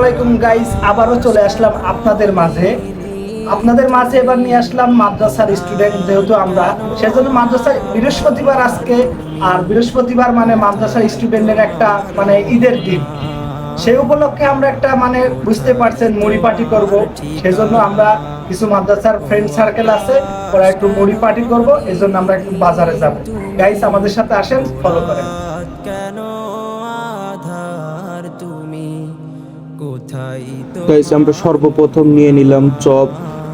আলাইকুম গাইস, আবারও চলে আসলাম আপনাদের মাঝে। এবার নিয়ে আসলাম মাদ্রাসার স্টুডেন্ট, যেহেতু আমরা সেজন্য মাদ্রাসায় বৃহস্পতিবার আজকে। আর বৃহস্পতিবার মানে মাদ্রাসার স্টুডেন্টের একটা মানে ঈদের দিন। সেই উপলক্ষে আমরা একটা মানে বুঝতে পারছেন মুড়ি পার্টি করব। সেজন্য আমরা কিছু মাদ্রাসার ফ্রেন্ড সার্কেল আছে, ওরা একটু মুড়ি পার্টি করব, এজন্য আমরা একটু বাজারে যাব। গাইস আমাদের সাথে আসেন, ফলো করেন। গাইস আমরা সর্বপ্রথম নিয়ে নিলাম চপ।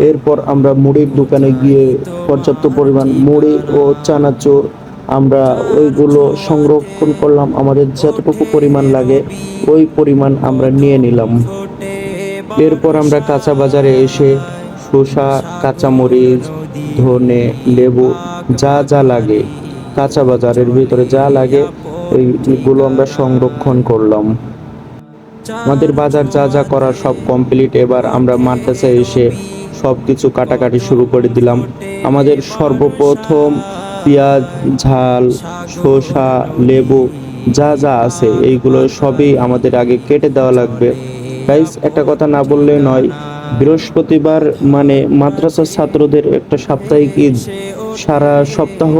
এরপর আমরা মুড়ির দোকানে গিয়ে পর্যাপ্ত পরিমাণ মুড়ি ও চানাচুর আমরা ওইগুলো সংরক্ষণ করলাম। আমাদের যতটুকু পরিমাণ লাগে ওই পরিমাণ আমরা নিয়ে নিলাম। এরপর আমরা কাঁচা বাজারে এসে শসা, কাঁচামরিচ, ধনে, লেবু যা যা লাগে কাঁচা বাজারের ভিতরে যা লাগে ওইগুলো আমরা সংরক্ষণ করলাম। আমাদের বাজার যা যা করার সব কমপ্লিট। এবার আমরা মাদ্রাসায় এসে সব কিছু কাটাকাটি শুরু করে দিলাম। আমাদের সর্বপ্রথম পেঁয়াজ, ঝাল, শসা, লেবু যা যা আছে এইগুলো সবই আমাদের আগে কেটে দেওয়া লাগবে। গাইস একটা কথা না বললে নয়, বৃহস্পতিবার মানে মাদ্রাসার ছাত্রদের একটা সাপ্তাহিক ঈদ। সারা সপ্তাহ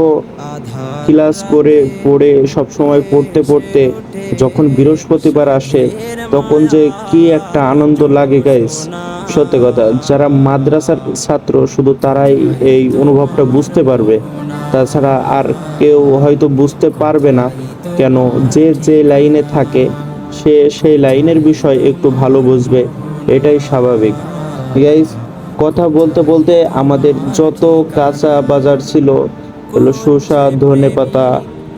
ক্লাস করে পড়ে সব সময় পড়তে পড়তে যখন বৃহস্পতিবার আসে তখন যে কি একটা আনন্দ লাগে গাইস, সত্যি কথা। যারা মাদ্রাসার ছাত্র শুধু তারাই এই অনুভবটা বুঝতে পারবে, তাছাড়া আর কেউ হয়তো বুঝতে পারবে না। কেন, যে যে লাইনে থাকে সে সেই লাইনের বিষয় একটু ভালো বুঝবে, এটাই স্বাভাবিক। গাইস কথা বলতে বলতে আমাদের যত কাঁচা বাজার ছিল হলো শসা, ধনেপাতা,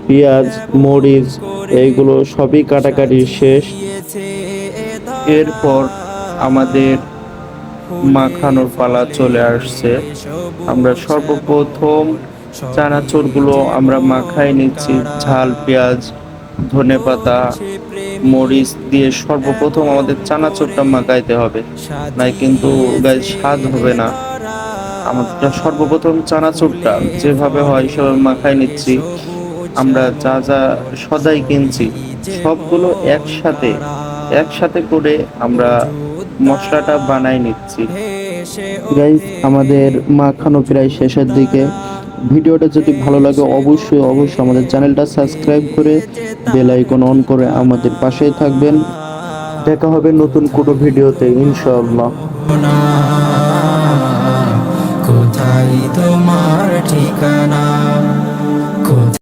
পেঁয়াজ, মরিচ এইগুলো সবই কাটাকাটি শেষ। এরপর আমাদের মাখানোর পালা চলে আসছে। আমরা সর্বপ্রথম চানাচুরগুলো আমরা মাখাই নিচ্ছি। ঝাল, পেঁয়াজ, ধনেপাতা, মরিচ দিয়ে সর্বপ্রথম আমাদের চানাচুরটা মাখাইতে হবে, নাই কিন্তু গাইস স্বাদ হবে না। আমরা সর্বপ্রথম চানাচুরটা যেভাবে হয় সেভাবে মাখাই নিচ্ছি। আমরা যা যা সদাই কিনছি সবগুলো একসাথে করে আমরা মশলাটা বানাই নিচ্ছি। গাইস আমাদের মাখানো প্রায় শেষের দিকে। ভিডিওটা যদি ভালো লাগে অবশ্যই আমাদের চ্যানেলটা সাবস্ক্রাইব করে বেল আইকন অন করে আমাদের পাশেই থাকবেন। দেখা হবে নতুন কোনো ভিডিওতে ইনশাআল্লাহ। কোথায় তোমার ঠিকানা?